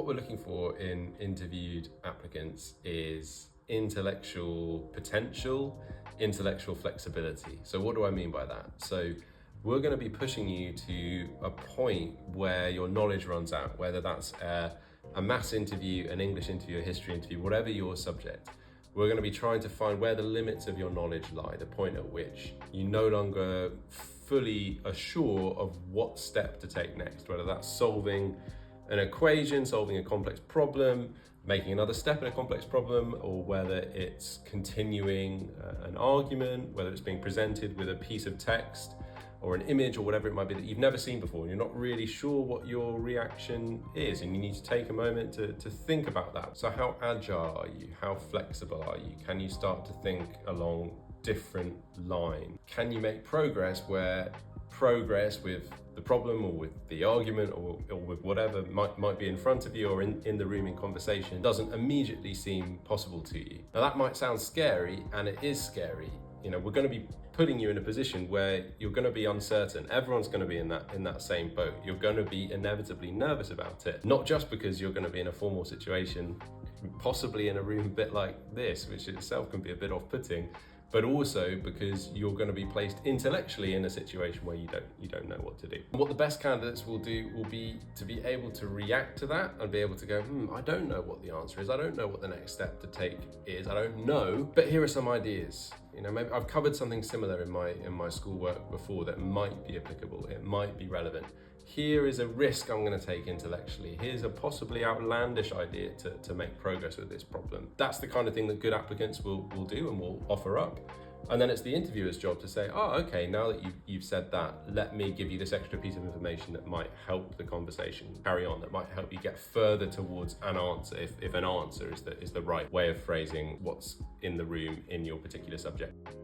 What we're looking for in interviewed applicants is intellectual potential, intellectual flexibility. So what do I mean by that? So we're going to be pushing you to a point where your knowledge runs out, whether that's a maths interview, an English interview, a history interview, whatever your subject. We're going to be trying to find where the limits of your knowledge lie, the point at which you no longer fully are sure of what step to take next, whether that's solving an equation, solving a complex problem, making another step in a complex problem, or whether it's continuing an argument, whether it's being presented with a piece of text or an image or whatever it might be that you've never seen before and you're not really sure what your reaction is, and you need to take a moment to think about that. So how agile are you? How flexible are you? Can you start to think along different lines? Can you make progress where progress with the problem or with the argument or with whatever might be in front of you or in the room in conversation doesn't immediately seem possible to you? Now that might sound scary, and it is scary. You know, we're going to be putting you in a position where you're going to be uncertain. Everyone's going to be in that same boat. You're going to be inevitably nervous about it, not just because you're going to be in a formal situation, possibly in a room a bit like this, which itself can be a bit off-putting, but also because you're going to be placed intellectually in a situation where you don't know what to do. And what the best candidates will do will be to be able to react to that and be able to go, I don't know what the answer is. I don't know what the next step to take is. I don't know, but here are some ideas. You know, maybe I've covered something similar in my schoolwork before that might be applicable. It might be relevant. Here is a risk I'm going to take intellectually. Here's a possibly outlandish idea to make progress with this problem. That's the kind of thing that good applicants will do and will offer up. And then it's the interviewer's job to say, okay, now that you've said that, let me give you this extra piece of information that might help the conversation carry on, that might help you get further towards an answer, if an answer is the right way of phrasing what's in the room in your particular subject.